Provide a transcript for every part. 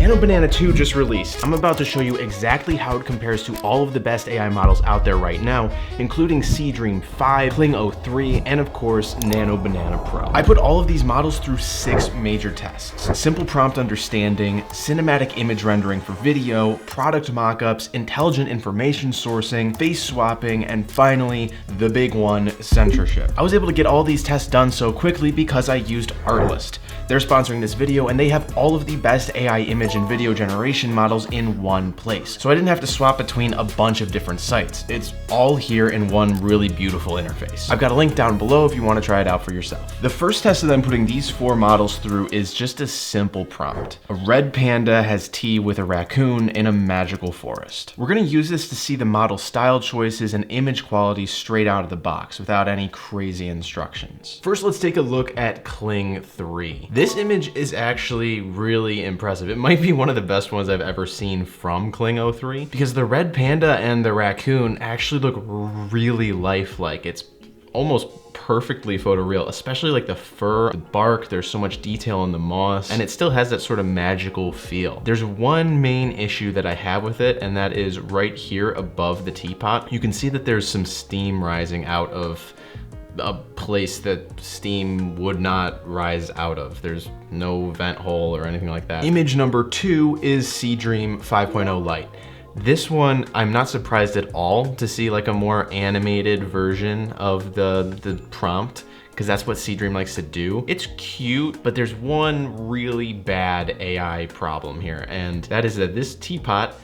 Nanobanana 2 just released. I'm about to show you exactly how it compares to all of the best AI models out there right now, including Seedream 5, Kling O3, and of course, Nanobanana Pro. I put all of these models through 6 major tests: simple prompt understanding, cinematic image rendering for video, product mockups, intelligent information sourcing, face swapping, and finally, the big one, censorship. I was able to get all these tests done so quickly because I used Artlist. They're sponsoring this video and they have all of the best AI image and video generation models in one place. So I didn't have to swap between a bunch of different sites. It's all here in one really beautiful interface. I've got a link down below if you want to try it out for yourself. The first test of them putting these 4 models through is just a simple prompt. A red panda has tea with a raccoon in a magical forest. We're going to use this to see the model style choices and image quality straight out of the box without any crazy instructions. First, let's take a look at Kling 3. This image is actually really impressive. It might be one of the best ones I've ever seen from Kling O3 because the red panda and the raccoon actually look really lifelike. It's almost perfectly photoreal, especially like the fur, the bark. There's so much detail in the moss, and it still has that sort of magical feel. There's one main issue that I have with it, and that is right here above the teapot. You can see that there's some steam rising out of a place that steam would not rise out of. There's no vent hole or anything like that. Image number 2 is Seedream 5.0 Lite. This one, I'm not surprised at all to see like a more animated version of the prompt, because that's what Seedream likes to do. It's cute, but there's one really bad AI problem here, and that is that this teapot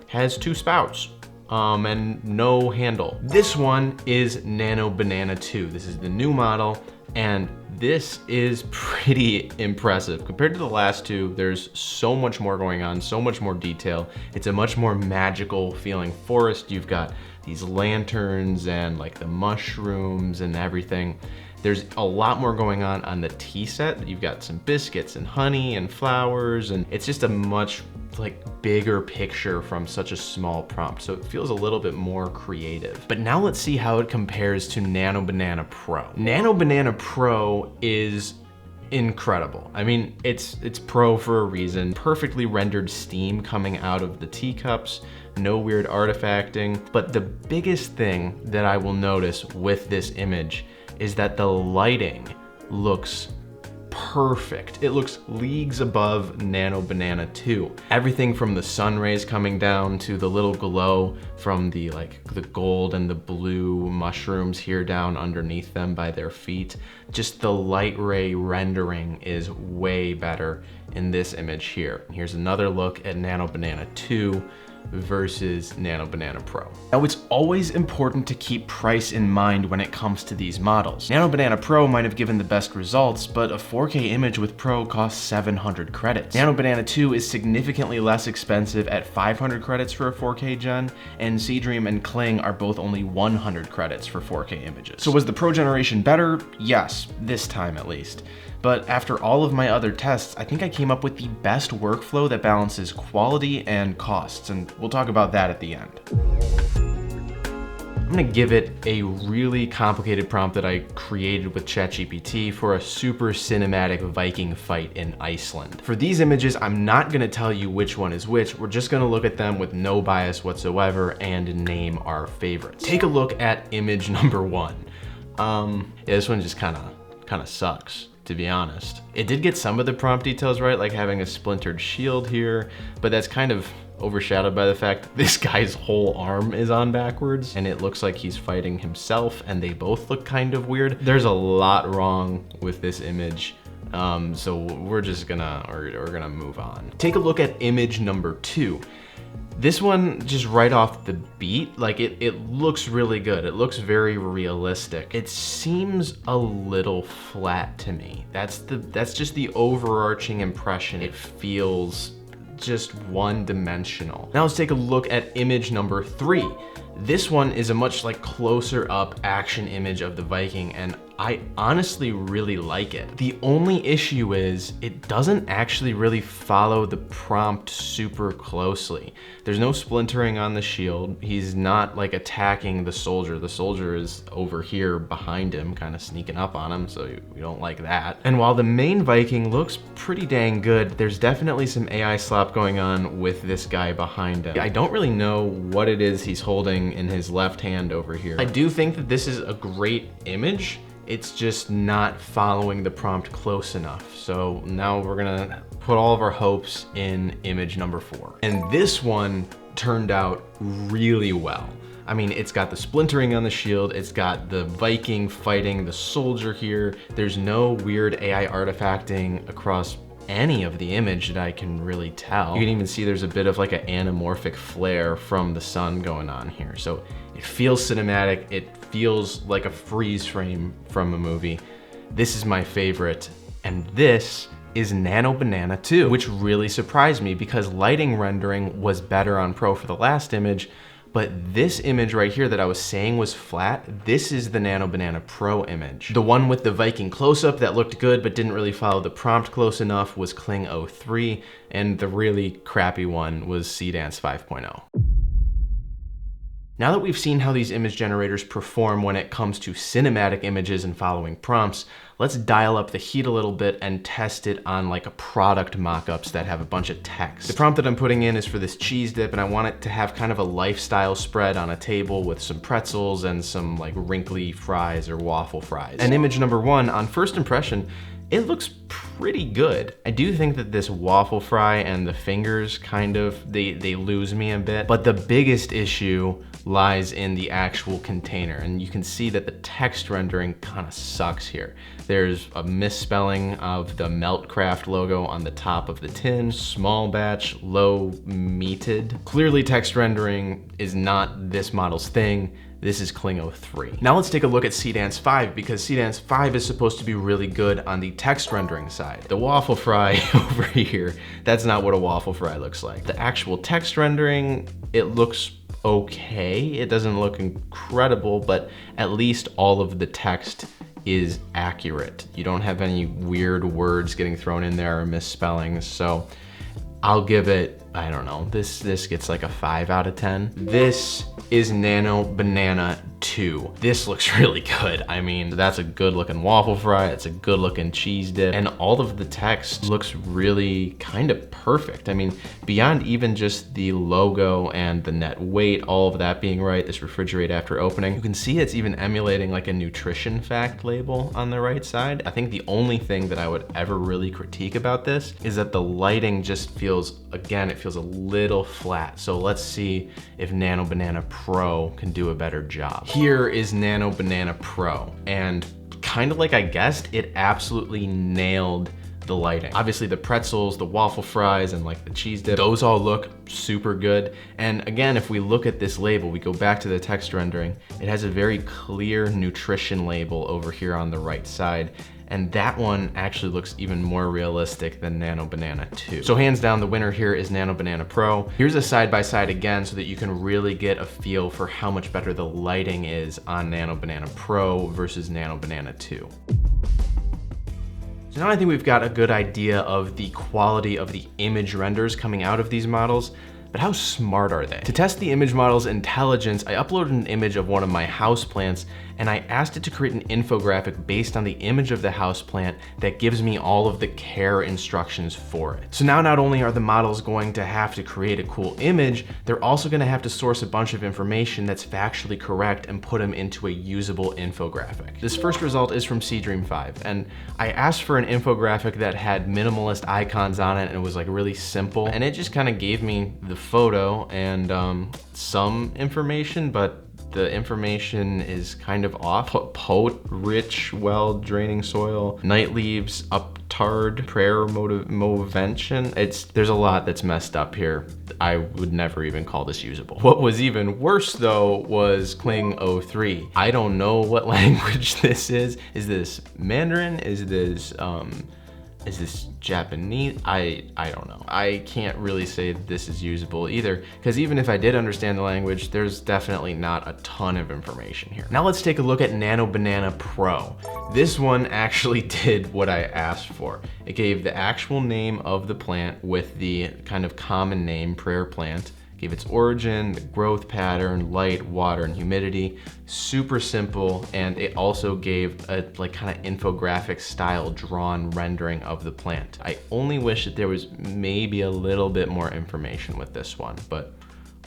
has 2 spouts. And no handle. This one is Nanobanana 2. This is the new model, and this is pretty impressive. Compared to the last 2, there's so much more going on, so much more detail. It's a much more magical feeling forest. You've got these lanterns and like the mushrooms and everything. There's a lot more going on the tea set. You've got some biscuits and honey and flowers, and it's just a much like bigger picture from such a small prompt. So it feels a little bit more creative. But now let's see how it compares to Nanobanana Pro. Nanobanana Pro is incredible. I mean, it's pro for a reason. Perfectly rendered steam coming out of the teacups, no weird artifacting. But the biggest thing that I will notice with this image is that the lighting looks perfect. It looks leagues above Nanobanana 2. Everything from the sun rays coming down to the little glow from the gold and the blue mushrooms here down underneath them by their feet. Just the light ray rendering is way better in this image here. Here's another look at Nanobanana 2 versus Nanobanana Pro. Now, it's always important to keep price in mind when it comes to these models. Nanobanana Pro might have given the best results, but a 4K image with Pro costs 700 credits. Nanobanana 2 is significantly less expensive at 500 credits for a 4K gen, and Seedream and Kling are both only 100 credits for 4K images. So was the Pro generation better? Yes, this time at least. But after all of my other tests, I think I came up with the best workflow that balances quality and costs, and we'll talk about that at the end. I'm gonna give it a really complicated prompt that I created with ChatGPT for a super cinematic Viking fight in Iceland. For these images, I'm not gonna tell you which one is which. We're just gonna look at them with no bias whatsoever and name our favorites. Take a look at image number 1. Yeah, this one just kinda sucks, to be honest. It did get some of the prompt details right, like having a splintered shield here, but that's kind of overshadowed by the fact that this guy's whole arm is on backwards and it looks like he's fighting himself, and they both look kind of weird. There's a lot wrong with this image. So we're gonna move on. Take a look at image number 2. This one, just right off the beat, like it looks really good. It looks very realistic. It seems a little flat to me. That's just the overarching impression. It feels just one-dimensional. Now let's take a look at image number 3. This one is a much closer up action image of the Viking, and I honestly really like it. The only issue is it doesn't actually really follow the prompt super closely. There's no splintering on the shield. He's not like attacking the soldier. The soldier is over here behind him, kind of sneaking up on him, so we don't like that. And while the main Viking looks pretty dang good, there's definitely some AI slop going on with this guy behind him. I don't really know what it is he's holding in his left hand over here. I do think that this is a great image. It's just not following the prompt close enough. So now we're gonna put all of our hopes in image number 4. And this one turned out really well. I mean, it's got the splintering on the shield, it's got the Viking fighting the soldier here. There's no weird AI artifacting across any of the image that I can really tell. You can even see there's a bit of like an anamorphic flare from the sun going on here. So it feels cinematic, it feels like a freeze frame from a movie. This is my favorite, and this is Nanobanana 2, which really surprised me because lighting rendering was better on Pro for the last image, but this image right here that I was saying was flat, this is the Nanobanana Pro image. The one with the Viking close-up that looked good but didn't really follow the prompt close enough was Kling O3, and the really crappy one was Seedream 5.0. Now that we've seen how these image generators perform when it comes to cinematic images and following prompts, let's dial up the heat a little bit and test it on like a product mockups that have a bunch of text. The prompt that I'm putting in is for this cheese dip, and I want it to have kind of a lifestyle spread on a table with some pretzels and some like wrinkly fries or waffle fries. And image number 1, on first impression, it looks pretty good. I do think that this waffle fry and the fingers kind of, they lose me a bit, but the biggest issue lies in the actual container, and you can see that the text rendering kind of sucks here. There's a misspelling of the Meltcraft logo on the top of the tin, small batch, low meated. Clearly text rendering is not this model's thing. This is Kling O3. Now let's take a look at Seedream 5, because Seedream 5 is supposed to be really good on the text rendering side. The waffle fry over here, that's not what a waffle fry looks like. The actual text rendering, it looks okay. It doesn't look incredible, but at least all of the text is accurate. You don't have any weird words getting thrown in there or misspellings, so I'll give it, I don't know, this gets like a 5 out of 10. This is Nanobanana 2. This looks really good. I mean, that's a good looking waffle fry, it's a good looking cheese dip, and all of the text looks really kind of perfect. I mean, beyond even just the logo and the net weight, all of that being right, this refrigerate after opening, you can see it's even emulating like a nutrition fact label on the right side. I think the only thing that I would ever really critique about this is that the lighting just feels, again, it feels a little flat. So let's see if Nanobanana Pro can do a better job. Here is Nanobanana Pro, and kind of like I guessed, it absolutely nailed the lighting. Obviously the pretzels, the waffle fries, and like the cheese dip, those all look super good. And again, if we look at this label, we go back to the text rendering, it has a very clear nutrition label over here on the right side. And that one actually looks even more realistic than Nanobanana 2. So hands down, the winner here is Nanobanana Pro. Here's a side-by-side again so that you can really get a feel for how much better the lighting is on Nanobanana Pro versus Nanobanana 2. So now I think we've got a good idea of the quality of the image renders coming out of these models, but how smart are they? To test the image model's intelligence, I uploaded an image of one of my houseplants, and I asked it to create an infographic based on the image of the houseplant that gives me all of the care instructions for it. So now not only are the models going to have to create a cool image, they're also gonna have to source a bunch of information that's factually correct and put them into a usable infographic. This first result is from Seedream 5, and I asked for an infographic that had minimalist icons on it and it was like really simple, and it just kind of gave me the photo and some information, but the information is kind of off. Pote, rich, well draining soil, night leaves, uptard, prayer movention. There's a lot that's messed up here. I would never even call this usable. What was even worse though was Kling O3. I don't know what language this is. Is this Mandarin? Is this Is this Japanese? I don't know. I can't really say this is usable either, because even if I did understand the language, there's definitely not a ton of information here. Now let's take a look at Nanobanana Pro. This one actually did what I asked for. It gave the actual name of the plant with the kind of common name, prayer plant, gave its origin, the growth pattern, light, water, and humidity. Super simple, and it also gave a like kind of infographic style drawn rendering of the plant. I only wish that there was maybe a little bit more information with this one, but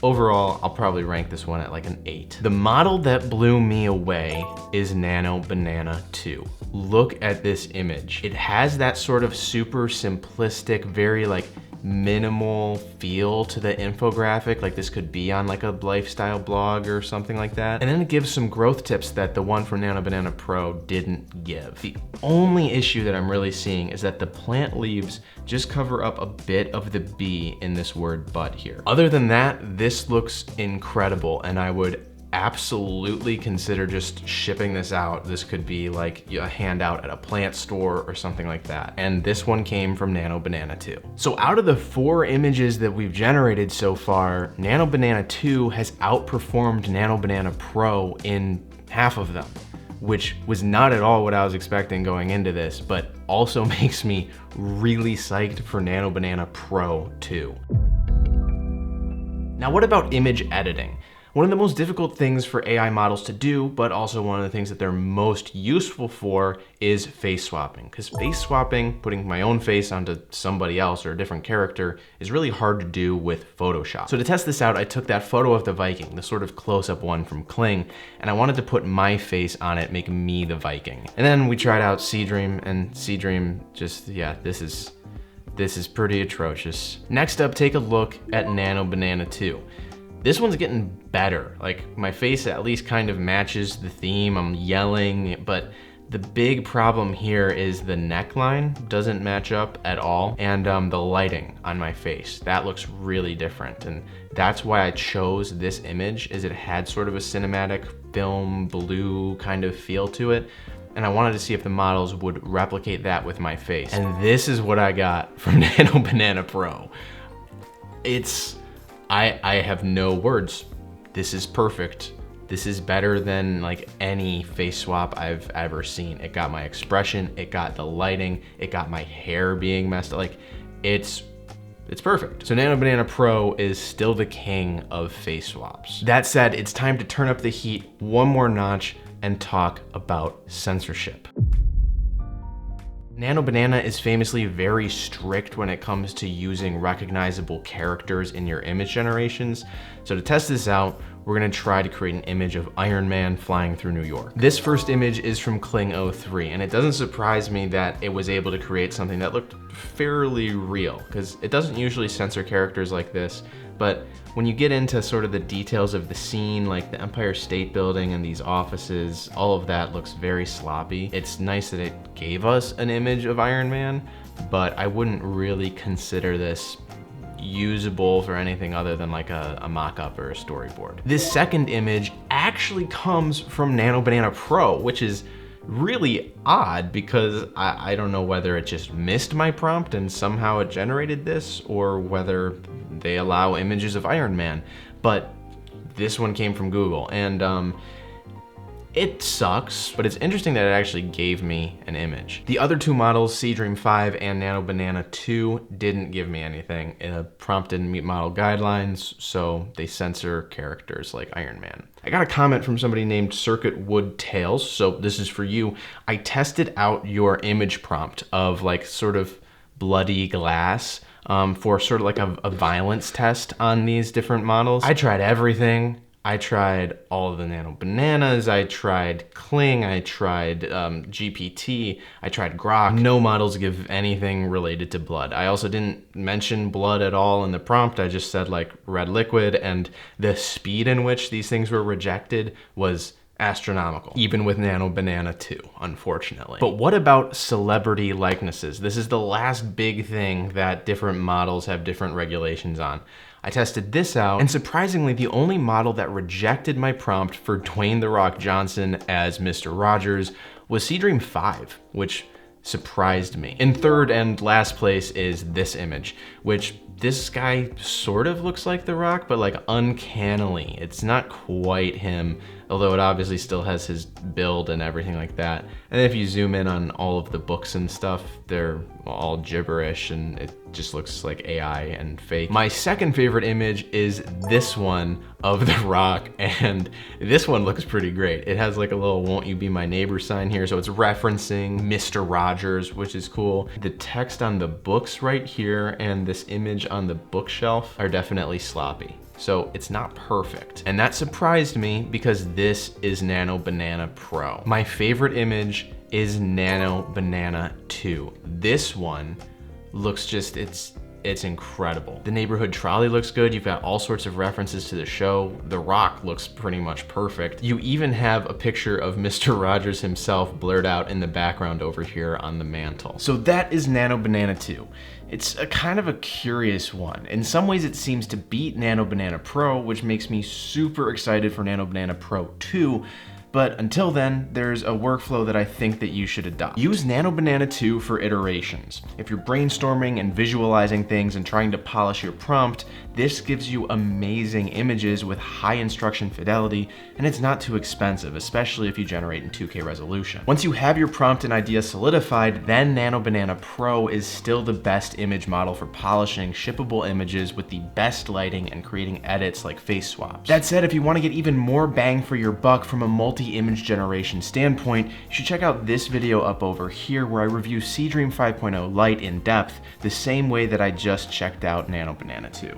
overall, I'll probably rank this one at like an 8. The model that blew me away is Nanobanana 2. Look at this image. It has that sort of super simplistic, very like minimal feel to the infographic, like this could be on like a lifestyle blog or something like that. And then it gives some growth tips that the one from Nanobanana Pro didn't give. The only issue that I'm really seeing is that the plant leaves just cover up a bit of the B in this word but here. Other than that, this looks incredible, and I would absolutely consider just shipping this out. This could be like a handout at a plant store or something like that. And this one came from Nanobanana 2. So out of the 4 images that we've generated so far, Nanobanana 2 has outperformed Nanobanana Pro in half of them, which was not at all what I was expecting going into this, but also makes me really psyched for Nanobanana Pro 2. Now, what about image editing? One of the most difficult things for AI models to do, but also one of the things that they're most useful for, is face swapping. Because face swapping, putting my own face onto somebody else or a different character, is really hard to do with Photoshop. So to test this out, I took that photo of the Viking, the sort of close-up one from Kling, and I wanted to put my face on it, make me the Viking. And then we tried out Seedream, and Seedream just, yeah, this is pretty atrocious. Next up, take a look at Nanobanana 2. This one's getting better. Like, my face at least kind of matches the theme. I'm yelling, but the big problem here is the neckline doesn't match up at all, and the lighting on my face, that looks really different. And that's why I chose this image, is it had sort of a cinematic film blue kind of feel to it. And I wanted to see if the models would replicate that with my face. And this is what I got from Nanobanana Pro. I have no words. This is perfect. This is better than like any face swap I've ever seen. It got my expression, it got the lighting, it got my hair being messed up. Like, it's perfect. So Nanobanana Pro is still the king of face swaps. That said, it's time to turn up the heat one more notch and talk about censorship. Nanobanana is famously very strict when it comes to using recognizable characters in your image generations. So to test this out, we're gonna try to create an image of Iron Man flying through New York. This first image is from Kling O3, and it doesn't surprise me that it was able to create something that looked fairly real, because it doesn't usually censor characters like this. But when you get into sort of the details of the scene, like the Empire State Building and these offices, all of that looks very sloppy. It's nice that it gave us an image of Iron Man, but I wouldn't really consider this usable for anything other than like a mock-up or a storyboard. This second image actually comes from Nanobanana Pro, which is really odd because I don't know whether it just missed my prompt and somehow it generated this, or whether they allow images of Iron Man, but this one came from Google, and it sucks, but it's interesting that it actually gave me an image. The other 2 models, Seedream 5 and Nanobanana 2, didn't give me anything. The prompt didn't meet model guidelines, so they censor characters like Iron Man. I got a comment from somebody named Circuit Wood Tales, so this is for you. I tested out your image prompt of like sort of bloody glass for sort of like a violence test on these different models. I tried everything. I tried all of the Nanobananas, I tried Kling, I tried GPT, I tried Grok. No models give anything related to blood. I also didn't mention blood at all in the prompt. I just said like red liquid, and the speed in which these things were rejected was astronomical, even with Nanobanana 2, unfortunately. But what about celebrity likenesses? This is the last big thing that different models have different regulations on. I tested this out, and surprisingly, the only model that rejected my prompt for Dwayne "The Rock" Johnson as Mr. Rogers was Seedream 5, which surprised me. In third and last place is this image, which this guy sort of looks like The Rock, but like uncannily. It's not quite him, although it obviously still has his build and everything like that. And if you zoom in on all of the books and stuff, they're all gibberish and it just looks like AI and fake. My second favorite image is this one of The Rock, and this one looks pretty great. It has like a little "won't you be my neighbor" sign here, so it's referencing Mr. Rogers, which is cool. The text on the books right here and this image on the bookshelf are definitely sloppy, so it's not perfect. And that surprised me because this is Nanobanana Pro. My favorite image is Nanobanana 2. This one looks just, it's incredible. The neighborhood trolley looks good. You've got all sorts of references to the show. The Rock looks pretty much perfect. You even have a picture of Mr. Rogers himself blurred out in the background over here on the mantle. So that is Nanobanana 2. It's a kind of a curious one. In some ways it seems to beat Nanobanana Pro, which makes me super excited for Nanobanana Pro 2. But until then, there's a workflow that I think that you should adopt. Use Nanobanana 2 for iterations. If you're brainstorming and visualizing things and trying to polish your prompt, this gives you amazing images with high instruction fidelity, and it's not too expensive, especially if you generate in 2K resolution. Once you have your prompt and idea solidified, then Nanobanana Pro is still the best image model for polishing shippable images with the best lighting and creating edits like face swaps. That said, if you want to get even more bang for your buck from a multi-image generation standpoint, you should check out this video up over here where I review Seedream 5.0 Lite in depth, the same way that I just checked out Nanobanana 2.